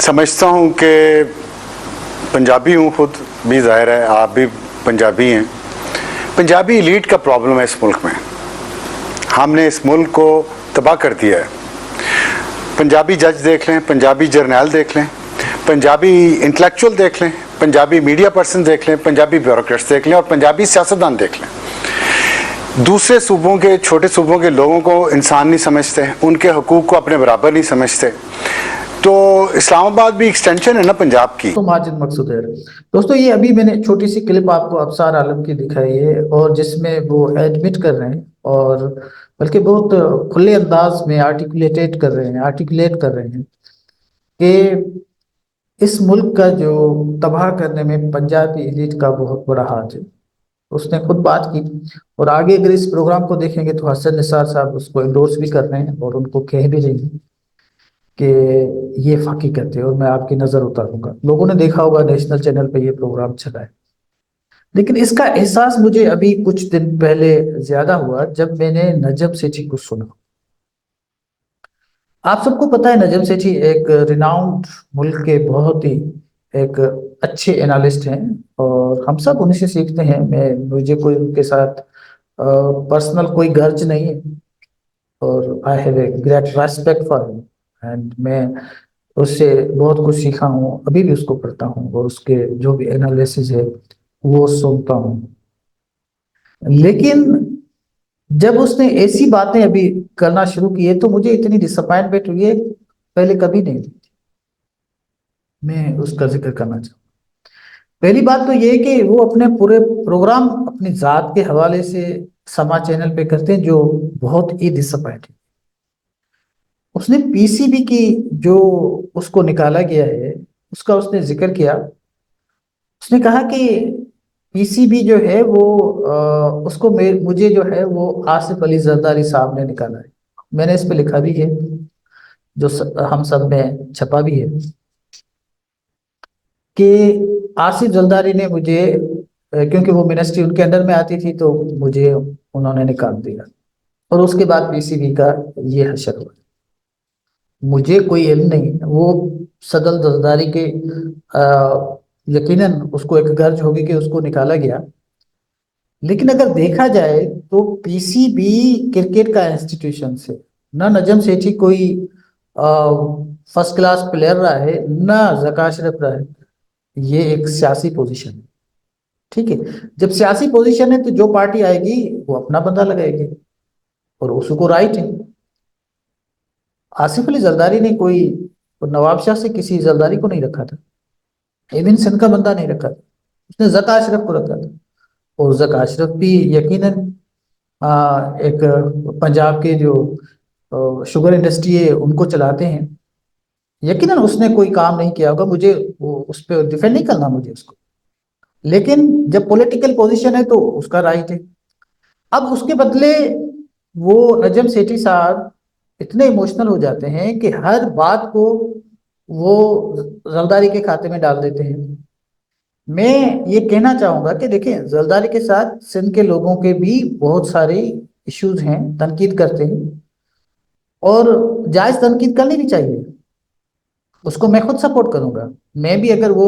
समझता हूँ कि पंजाबी हूँ खुद भी, ज़ाहिर है आप भी पंजाबी हैं। पंजाबी एलीट का प्रॉब्लम है इस मुल्क में। हमने इस मुल्क को तबाह कर दिया है। पंजाबी जज देख लें, पंजाबी जर्नैल देख लें, पंजाबी इंटेलेक्चुअल देख लें, पंजाबी मीडिया पर्सन देख लें, पंजाबी ब्यूरोक्रेट्स देख लें और पंजाबी सियासतदान देख लें। दूसरे सूबों के, छोटे सूबों के लोगों को इंसान नहीं समझते, उनके हकूक़ को अपने बराबर नहीं समझते। तो इस्लामाबाद भी एक्सटेंशन है ना पंजाब की। तो माजिद मकसूद है दोस्तों, ये अभी मैंने छोटी सी क्लिप आपको अफसार आलम की दिखाई है और जिसमें वो एडमिट कर रहे हैं और बल्कि बहुत खुले अंदाज में आर्टिकुलेट कर रहे हैं कि इस मुल्क का जो तबाह करने में पंजाबी एलीट का बहुत बड़ा हाथ है। उसने खुद बात की और आगे अगर इस प्रोग्राम को देखेंगे तो हसन निसार साहब उसको एंडोर्स भी कर रहे हैं और उनको कह भी रही हैं कि ये हकीकत है और मैं आपकी नज़र उतारूंगा। लोगों ने देखा होगा नेशनल चैनल पे ये प्रोग्राम चला है, लेकिन इसका एहसास मुझे अभी कुछ दिन पहले ज्यादा हुआ जब मैंने नजम सेठी को सुना। आप सबको पता है नजम सेठी एक रिनाउंड मुल्क के बहुत ही एक अच्छे एनालिस्ट हैं और हम सब उन्हीं से सीखते हैं। मुझे कोई उनके साथ पर्सनल कोई गर्ज नहीं है और I have a great respect for him and मैं उससे बहुत कुछ सीखा हूँ, अभी भी उसको पढ़ता हूँ और उसके जो भी एनालिसिस है वो सुनता हूँ। लेकिन जब उसने ऐसी बातें अभी करना शुरू की है तो मुझे इतनी डिसअपॉइंटमेंट हुई है, पहले कभी नहीं हुई थी। मैं उसका जिक्र करना चाहूँ। पहली बात तो ये है कि वो अपने पूरे प्रोग्राम अपनी जात के हवाले से समा चैनल पे करते हैं जो बहुत ही डिसअपॉइंटिंग। उसने पीसीबी की जो उसको निकाला गया है उसका उसने जिक्र किया। उसने कहा कि पीसीबी जो है वो उसको मुझे जो है वो आसिफ अली जरदारी साहब ने निकाला है। मैंने इस पे लिखा भी है जो हम सब में छपा भी है कि आसिफ जरदारी ने मुझे क्योंकि वो मिनिस्ट्री उनके अंडर में आती थी तो मुझे उन्होंने निकाल दिया और उसके बाद पीसीबी का ये हशर हुआ। मुझे कोई इल्म नहीं, वो सदल जरदारी के यकीनन उसको एक गर्ज होगी कि उसको निकाला गया। लेकिन अगर देखा जाए तो पीसीबी क्रिकेट का इंस्टीट्यूशन से ना नजम सेठी कोई फर्स्ट क्लास प्लेयर रहा है ना ज़का अशरफ रहा है। ये एक सियासी पोजीशन है, ठीक है। जब सियासी पोजीशन है तो जो पार्टी आएगी वो अपना बंदा लगाएगी और उसको राइट है। आसिफ अली जरदारी ने कोई नवाब शाह से किसी जरदारी को नहीं रखा था, इवन सिंध का बंदा नहीं रखा था, उसने ज़का अशरफ को रखा था। और ज़का अशरफ भी यकीनन एक पंजाब के जो शुगर इंडस्ट्री है उनको चलाते हैं। यकीनन उसने कोई काम नहीं किया होगा, मुझे वो उस पर डिफेंड नहीं करना मुझे उसको, लेकिन जब पॉलिटिकल पोजीशन है तो उसका राइट है। अब उसके बदले वो नजम सेठी साहब इतने इमोशनल हो जाते हैं कि हर बात को वो जरदारी के खाते में डाल देते हैं। मैं ये कहना चाहूंगा कि देखिए जरदारी के साथ सिंध के लोगों के भी बहुत सारे इश्यूज हैं, तनकीद करते हैं और जायज तनकीद करनी भी चाहिए, उसको मैं खुद सपोर्ट करूंगा। मैं भी अगर वो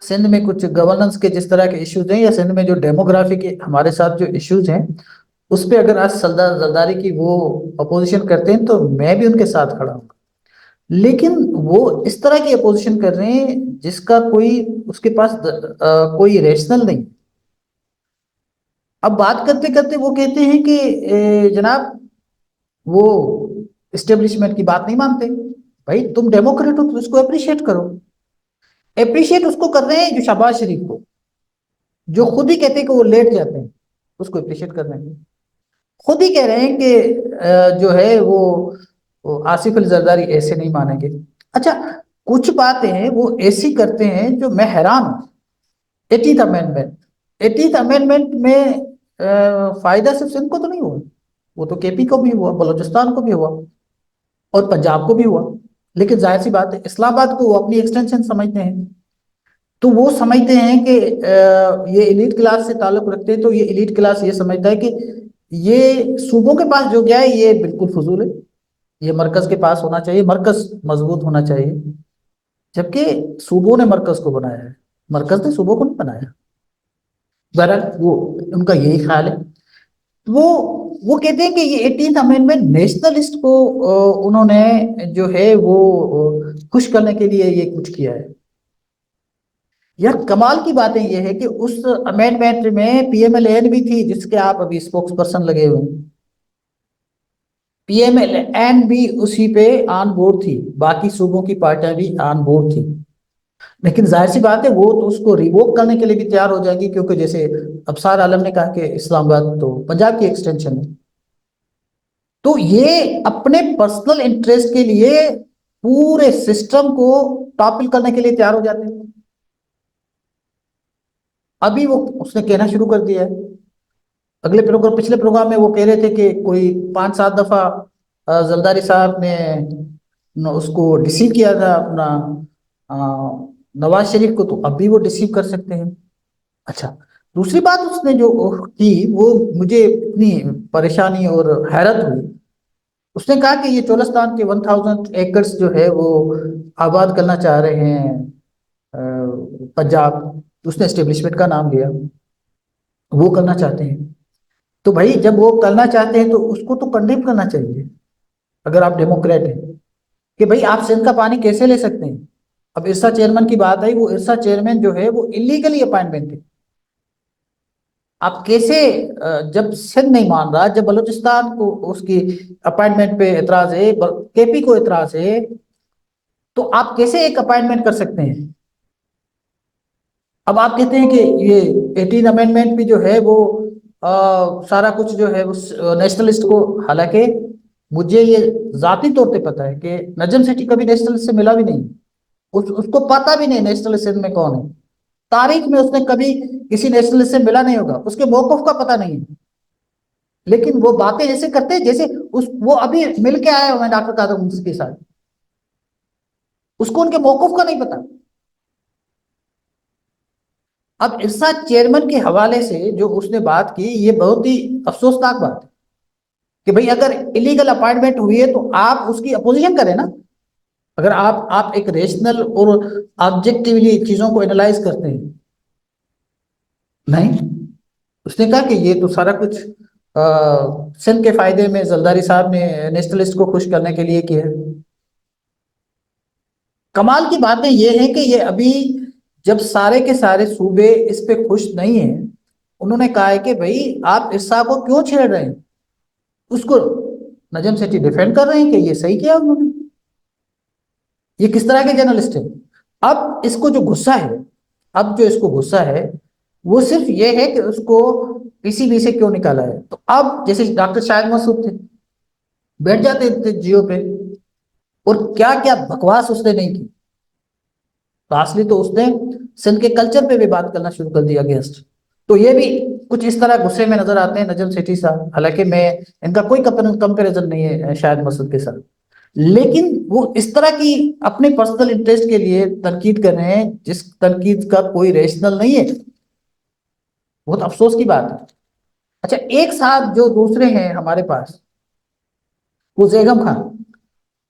सिंध में कुछ गवर्नेंस के जिस तरह के इश्यूज हैं या सिंध में जो डेमोग्राफी के हमारे साथ जो इश्यूज हैं उस पर अगर आज सरदार जरदारी की वो अपोजिशन करते हैं तो मैं भी उनके साथ खड़ा हूँ। लेकिन वो इस तरह की अपोजिशन कर रहे हैं जिसका कोई उसके पास कोई रेशनल नहीं। अब बात करते करते वो कहते हैं कि जनाब वो इस्टेब्लिशमेंट की बात नहीं मानते। भाई तुम डेमोक्रेट हो तो उसको अप्रिशिएट करो। अप्रिशिएट उसको कर रहे हैं जो शहबाज शरीफ को, जो खुद ही कहते हैं कि वो लेट जाते हैं, उसको अप्रिशिएट कर रहे हैं। खुद ही कह रहे हैं कि जो है वो आसिफ अली जरदारी ऐसे नहीं मानेंगे। अच्छा, कुछ बातें हैं वो ऐसी करते हैं जो मैं हैरान हूं। 18th अमेंडमेंट में फायदा सिर्फ सिंध को तो नहीं हुआ, वो तो केपी को भी हुआ, बलूचिस्तान को भी हुआ और पंजाब को भी हुआ। लेकिन जाहिर सी बात है इस्लामाबाद को वो अपनी एक्सटेंशन समझते हैं, तो वो समझते हैं कि ये एलीट क्लास से ताल्लुक रखते हैं, तो ये एलीट क्लास ये समझता है कि ये सूबों के पास जो गया है ये बिल्कुल फजूल है, ये मरकज के पास होना चाहिए, मरकज मजबूत होना चाहिए। جبکہ صوبوں نے مرکز کو بنایا ہے، مرکز نے صوبوں کو نہیں بنایا. بہرحال وہ ان کا یہی خیال ہے. وہ وہ کہتے ہیں کہ یہ 18th امینڈمنٹ نیشنلسٹ کو انہوں نے جو ہے وہ خوش کرنے کے لیے یہ کچھ کیا ہے. یار کمال کی باتیں یہ ہے کہ اس امینڈمنٹ میں پی ایم ایل این بھی تھی، جس کے آپ ابھی اسپوکس پرسن لگے ہوئے ہیں. پی ایم ایل این بھی اسی پہ آن بورڈ تھی، باقی صوبوں کی پارٹیاں بھی آن بورڈ تھی. لیکن ظاہر سی بات ہے وہ تو اس کو ریووک کرنے کے لیے بھی تیار ہو جائے گی، کیونکہ جیسے ابصار عالم نے کہا کہ اسلام آباد تو پنجاب کی ایکسٹینشن ہے. تو یہ اپنے پرسنل انٹرسٹ کے لیے پورے سسٹم کو ٹاپل کرنے کے لیے تیار ہو جاتے ہیں. ابھی وہ اس نے کہنا شروع کر دیا ہے. اگلے پروگرام پچھلے پروگرام میں وہ کہہ رہے تھے کہ کوئی 5-7 دفعہ زرداری صاحب نے اس کو ڈسیو کیا تھا اپنا نواز شریف کو، تو اب بھی وہ ڈسیو کر سکتے ہیں. اچھا، دوسری بات اس نے جو کی وہ مجھے اتنی پریشانی اور حیرت ہوئی. اس نے کہا کہ یہ چولستان کے 1000 ایکڑز جو ہے وہ آباد کرنا چاہ رہے ہیں پنجاب. اس نے اسٹیبلشمنٹ کا نام لیا، وہ کرنا چاہتے ہیں. تو بھائی جب وہ کرنا چاہتے ہیں تو اس کو تو کنڈیم کرنا چاہیے اگر آپ ڈیموکریٹ ہیں، کہ بھائی آپ سندھ کا پانی کیسے لے سکتے ہیں. اب ارسا چیئرمین کی بات آئی، وہ ارسا چیئرمین جو ہے وہ انلیگلی اپائنٹمنٹ ہے. آپ کیسے جب سندھ نہیں مان رہا، جب بلوچستان کو اس کی اپائنٹمنٹ پہ اعتراض ہے، کے پی کو اعتراض ہے، تو آپ کیسے ایک اپائنٹمنٹ کر سکتے ہیں. اب آپ کہتے ہیں کہ یہ 18 امینڈمنٹ بھی جو ہے وہ سارا کچھ جو ہے اس نیشنلسٹ کو، حالانکہ مجھے یہ ذاتی طور پہ پتا ہے کہ نجم سیٹھی کبھی نیشنلسٹ سے ملا بھی نہیں. اس کو پتا بھی نہیں نیشنلسٹ سندھ میں کون ہے. تاریخ میں اس نے کبھی کسی نیشنلسٹ سے ملا نہیں ہوگا، اس کے موقف کا پتا نہیں ہے. لیکن وہ باتیں ایسے کرتے ہیں جیسے وہ ابھی مل کے آئے ہوئے ہیں ڈاکٹر قادر مفتی کے ساتھ. اس کو ان کے موقف کا نہیں پتا. اب ارشاد چیئرمین کے حوالے سے جو اس نے بات کی، یہ بہت ہی افسوسناک بات ہے کہ بھئی اگر الیگل اپائنٹمنٹ ہوئی ہے تو آپ اس کی اپوزیشن کریں نا. اگر آپ ایک ریشنل اور آبجیکٹیولی چیزوں کو اینالائز کرتے ہیں. نہیں، اس نے کہا کہ یہ تو سارا کچھ سندھ کے فائدے میں زرداری صاحب نے نیشنلسٹ کو خوش کرنے کے لیے کیا ہے. کمال کی باتیں یہ ہیں کہ یہ ابھی جب سارے کے سارے صوبے اس پہ خوش نہیں ہیں، انہوں نے کہا ہے کہ بھئی آپ ارسا کو کیوں چھیڑ رہے ہیں. اس کو نجم سیٹھی ڈیفینڈ کر رہے ہیں کہ یہ صحیح کیا انہوں نے. یہ کس طرح کے جرنلسٹ ہیں. اب اس کو جو غصہ ہے، وہ صرف یہ ہے کہ اس کو پی سی بی سے کیوں نکالا ہے. تو اب جیسے ڈاکٹر شاہد مسعود تھے، بیٹھ جاتے تھے جیو پہ اور کیا کیا بکواس اس نے نہیں کی. تو اصلی تو اس نے سندھ کے کلچر پہ بھی بات کرنا شروع کر دیا گیسٹ. تو یہ بھی کچھ اس طرح غصے میں نظر آتے ہیں نجم سیٹھی صاحب. حالانکہ میں ان کا کوئی کمپیریزن نہیں ہے شاہد مسعود کے ساتھ، لیکن وہ اس طرح کی اپنے پرسنل انٹرسٹ کے لیے تنقید کر رہے ہیں جس تنقید کا کوئی ریشنل نہیں ہے. بہت افسوس کی بات ہے. اچھا، ایک ساتھ جو دوسرے ہیں ہمارے پاس، وہ زیگم خان،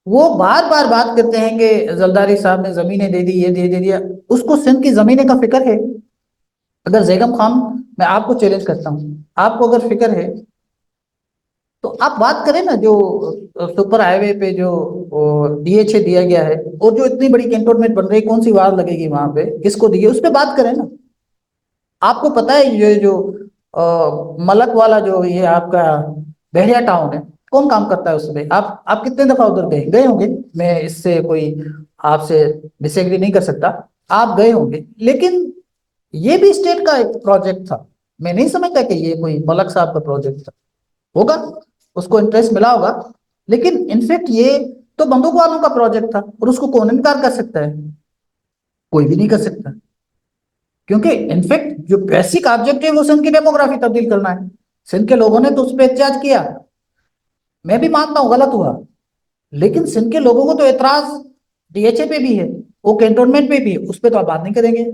وہ بار بار بات کرتے ہیں کہ زرداری صاحب نے زمینیں دے دی، یہ دے دیا. اس کو سندھ کی زمینیں کا فکر ہے؟ اگر زیگم خان، میں آپ کو چیلنج کرتا ہوں، آپ کو اگر فکر ہے تو آپ بات کریں نا. جو سپر ہائی وے پہ جو ڈی ایچ اے دیا گیا ہے اور جو اتنی بڑی کینٹونمنٹ بن رہی ہے، کون سی وار لگے گی وہاں پہ، کس کو دی ہے، اس پہ بات کریں نا. آپ کو پتا ہے یہ جو ملک والا جو یہ آپ کا بحریہ ٹاؤن ہے، کون کام کرتا ہے اس میں؟ آپ کتنے دفعہ ادھر گئے ہوں گے. میں اس سے کوئی آپ سے ڈس ایگری نہیں کر سکتا، آپ گئے ہوں گے. لیکن یہ بھی اسٹیٹ کا ایک پروجیکٹ تھا. میں نہیں سمجھتا کہ یہ کوئی ملک صاحب کا پروجیکٹ تھا. ہوگا، اس کو انٹرسٹ ملا ہوگا، لیکن انفیکٹ یہ تو بندوق والوں کا پروجیکٹ تھا. اور اس کو کون انکار کر سکتا ہے؟ کوئی بھی نہیں کر سکتا. کیونکہ انفیکٹ جو بیسک آبجیکٹ ہے وہ سندھ کی ڈیموگرافی تبدیل کرنا ہے. سندھ کے لوگوں نے تو اس پہ احتجاج کیا، میں بھی مانتا ہوں غلط ہوا. لیکن سندھ کے لوگوں کو تو اعتراض ڈی ایچ اے پہ بھی ہے، وہ کینٹونمنٹ پہ بھی ہے. اس پہ تو آپ بات نہیں کریں گے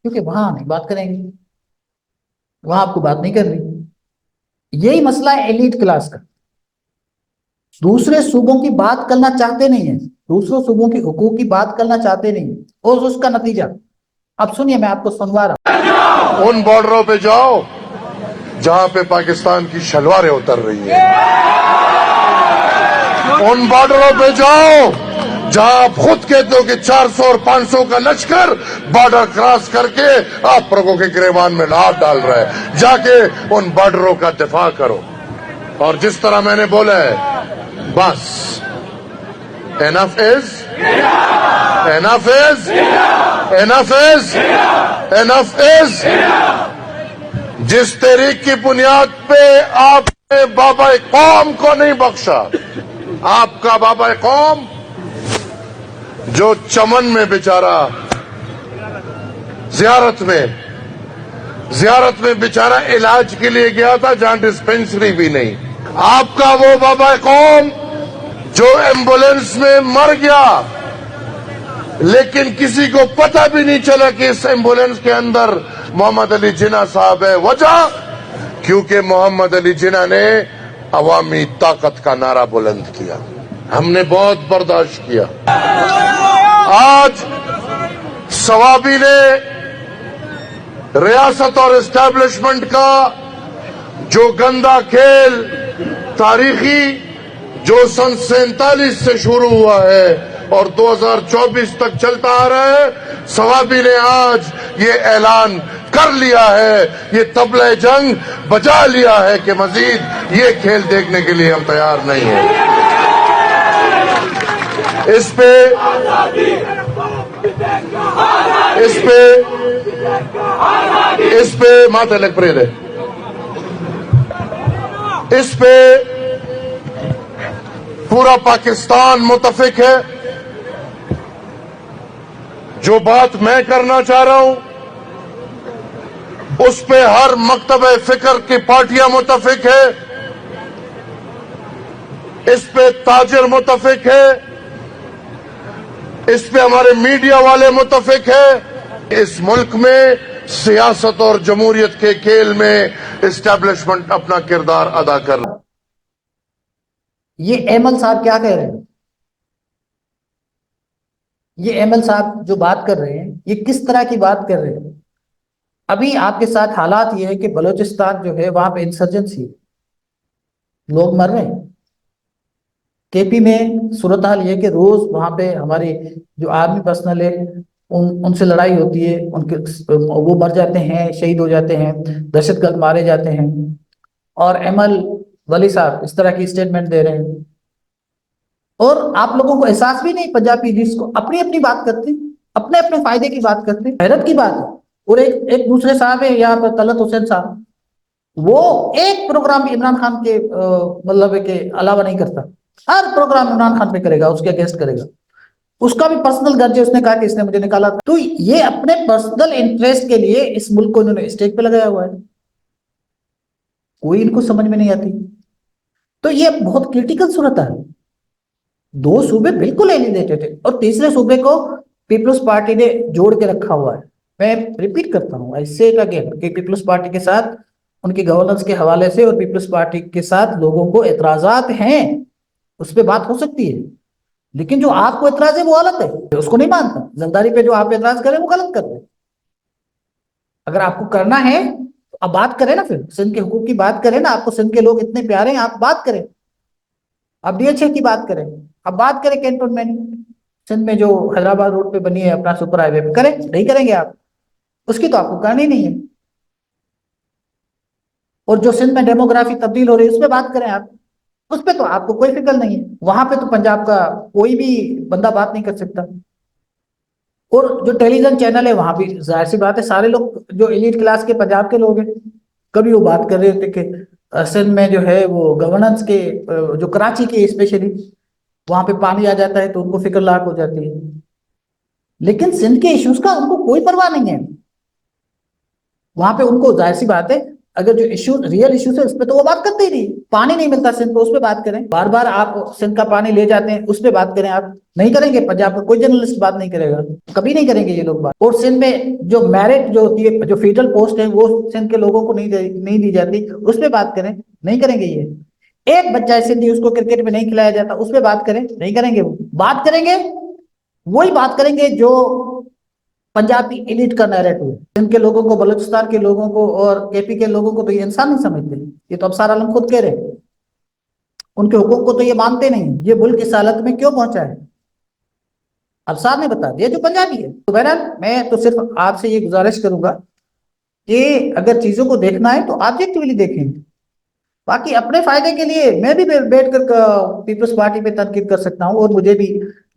کیونکہ وہاں نہیں بات کریں گے، وہاں آپ کو بات نہیں کرنی. یہی مسئلہ ہے ایلیٹ کلاس کا. دوسرے صوبوں کی بات کرنا چاہتے نہیں ہیں. दूसरों सूबों के हुकूक की बात करना चाहते नहीं, और उसका नतीजा अब सुनिए, मैं आपको सुनवा रहा हूं। उन बॉर्डरों पे जाओ जहां पे पाकिस्तान की शलवारें उतर रही हैं। उन बॉर्डरों पे जाओ जहां आप खुद कहते हो कि 400 और 500 का लश्कर बॉर्डर क्रॉस करके आप लोगों के गिरेबान में हाथ डाल रहा है। जाके उन बॉर्डरों का दिफा करो। और जिस तरह मैंने बोला है, बस enough is enough is enough is enough is. जिस तहरीक की बुनियाद पे आपने बाबा कौम को नहीं बख्शा, आपका बाबा कौम जो चमन में बेचारा जियारत में बेचारा इलाज के लिए गया था जहां डिस्पेंसरी भी नहीं, आपका वो बाबा कौम जो एम्बुलेंस में मर गया लेकिन किसी को पता भी नहीं चला कि इस एम्बुलेंस के अंदर मोहम्मद अली जिन्ना साहब है। वजह क्योंकि मोहम्मद अली जिन्ना ने अवामी ताकत का नारा बुलंद किया। हमने बहुत बर्दाश्त किया। आज सवाबी ने रियासत और एस्टैब्लिशमेंट का जो गंदा खेल तारीखी जो सन 47 से शुरू हुआ है और 2024 तक चलता आ रहा है, सवाबी ने आज ये ऐलान कर लिया है, ये तबला जंग बजा लिया है कि मजीद ये खेल देखने के लिए हम तैयार नहीं हैं। इस पे माते लग प्रेद है। इस पे पूरा पाकिस्तान मुतफिक है। जो बात मैं करना चाह रहा हूं उस पे हर मकतब फिक्र की पार्टियां मुतफिक है। इस पे ताजिर मुतफिक है। इस पे हमारे मीडिया वाले मुतफिक है। इस मुल्क में सियासत और जमहूरियत के खेल में एस्टैब्लिशमेंट अपना किरदार अदा कर रहा है। ये एमएल साहब क्या कह रहे हैं? ये एमएल साहब जो बात कर रहे हैं, ये किस तरह की बात कर रहे हैं? अभी आपके साथ हालात ये है कि बलूचिस्तान जो है वहां पे इंसर्जेंसी, लोग मर रहे हैं। केपी में सूरत हाल ये है कि रोज वहां पे हमारे जो आर्मी पर्सनल है उनसे लड़ाई होती है, उनके वो मर जाते हैं, शहीद हो जाते हैं, दहशतगर्द मारे जाते हैं। और एमएल वली साहब इस तरह की स्टेटमेंट दे रहे हैं, और आप लोगों को एहसास भी नहीं, पंजाबी जिसको अपनी अपनी बात करते हैं, अपने अपने फायदे की बात करते हैं, हैरत की बात है। और एक दूसरे साहब है यहाँ पर, तलत हुसैन साहब, वो एक प्रोग्राम इमरान खान के मतलब के अलावा नहीं करता, हर प्रोग्राम इमरान खान पे करेगा, उसके अगेंस्ट करेगा। उसका भी पर्सनल गर्ज है, उसने कहा कि इसने मुझे निकाला था। तो ये अपने पर्सनल इंटरेस्ट के लिए इस मुल्क को इन्होंने स्टेज पे लगाया हुआ है, कोई इनको समझ में नहीं आती। तो ये बहुत क्रिटिकल सूरत है। दो सूबे बिल्कुल एलिनेटेड है और तीसरे सूबे को पीपल्स पार्टी ने जोड़ के रखा हुआ है। मैं रिपीट करता हूं, आई से इट अगेन, कि पीपल्स पार्टी के साथ उनकी गवर्नेंस के हवाले से और पीपल्स पार्टी के साथ लोगों को एतराजात हैं, उस पर बात हो सकती है, लेकिन जो आपको एतराज है वो गलत है, उसको नहीं मानता। जरदारी पे जो आप एतराज करें वो गलत कर रहे हैं। अगर आपको करना है तो अब बात करें ना, फिर सिंध के हुकूक की बात करें ना। आपको सिंध के लोग इतने प्यारे हैं, आप बात करें, अब डीएचए की बात करें, अब बात करें कैंटोनमेंट सिंध में जो हैदराबाद रोड पे बनी है अपना सुपर हाईवे पे, करें, नहीं करेंगे आप? उसकी तो आपको करनी नहीं है। और जो सिंध में डेमोग्राफी तब्दील हो रही है उस पर बात करें आप, उस पर तो आपको कोई फिक्र नहीं है। वहां पे तो पंजाब का कोई भी बंदा बात नहीं कर सकता। और जो टेलीविजन चैनल है वहां भी जाहिर सी बात है, सारे लोग जो एलीट क्लास के पंजाब के लोग हैं। कभी वो बात कर रहे थे कि सिंध में जो है वो गवर्नेंस के जो कराची के स्पेशली वहां पे पानी आ जाता है तो उनको फिक्र लाक हो जाती है, लेकिन सिंध के इश्यूज का उनको कोई परवाह नहीं है। वहां पे उनको जाहिर सी बात है, अगर जो इशू रियल इश्यूज है उस पर तो वो बात करते ही नहीं। पानी नहीं मिलता सिंध को, उस पर बात करें। बार बार आप सिंध का पानी ले जाते हैं, उस पर बात करें। आप नहीं करेंगे, पंजाब का कोई जर्नलिस्ट बात नहीं करेगा, कभी नहीं करेंगे ये लोग बात। और सिंध में जो मेरिट जो होती है, जो फेडरल पोस्ट है वो सिंध के लोगों को नहीं दी जाती, उस पर बात करें, नहीं करेंगे ये। ایک بچہ ہے سندھی اس کو کرکٹ میں نہیں کھلایا جاتا، اس پہ بات کریں؟ نہیں کریں گے. وہ بات کریں گے، وہی بات کریں گے جو پنجابی ایلیٹ کا نیریٹو ہے. ان کے لوگوں کو، بلوچستان کے لوگوں کو اور کے پی کے لوگوں کو تو یہ انسان نہیں سمجھتے. یہ تو ابصار عالم خود کہہ رہے ہیں. ان کے حقوق کو تو یہ مانتے نہیں. یہ ملک اس حالت میں کیوں پہنچا ہے؟ ابصار نے بتا دیا جو پنجابی ہے. تو بہرحال میں تو صرف آپ سے یہ گزارش کروں گا کہ اگر چیزوں کو دیکھنا ہے تو آبجیکٹیولی دیکھیں. باقی اپنے فائدے کے لیے میں بھی بیٹھ کر پیپلز پارٹی پہ تنقید کر سکتا ہوں، اور مجھے بھی،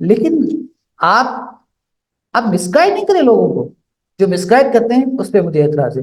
لیکن آپ مسگائیڈ نہیں کریں لوگوں کو. جو مسگائیڈ کرتے ہیں اس پہ مجھے اعتراض ہے.